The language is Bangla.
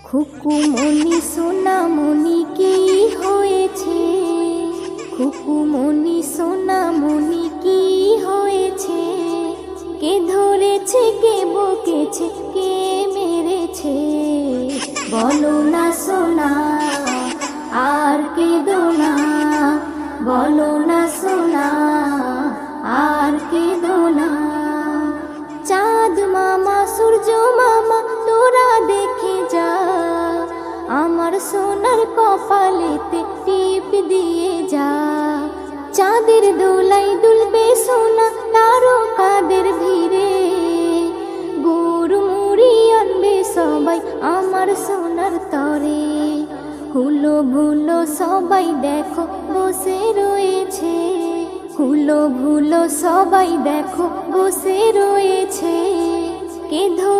খুকুমনি সোনামনি কি হয়েছে? খুকুমনি সোনামনি কি হয়েছে? কে ধরেছে, কে বকেছে, কে মেরেছে? বলো না সোনা, আর কেঁদো না। বলো না সোনা, আর কেঁদো না। চাঁদ মামা, সূর্য মামা, তোরা দেখে যা, আমার সোনার কপালেতে টিপ দিয়ে যা। চাঁদের দোলাই দুলবে সোনা তারকাদের ভিড়ে, গুড় মুড়ি আনবে সবাই আমার সোনার তরে। হুলো ভুলো সবাই দেখো বসে রয়েছে, হুলো ভুলো সবাই দেখো বসে রয়েছে। কে ধরে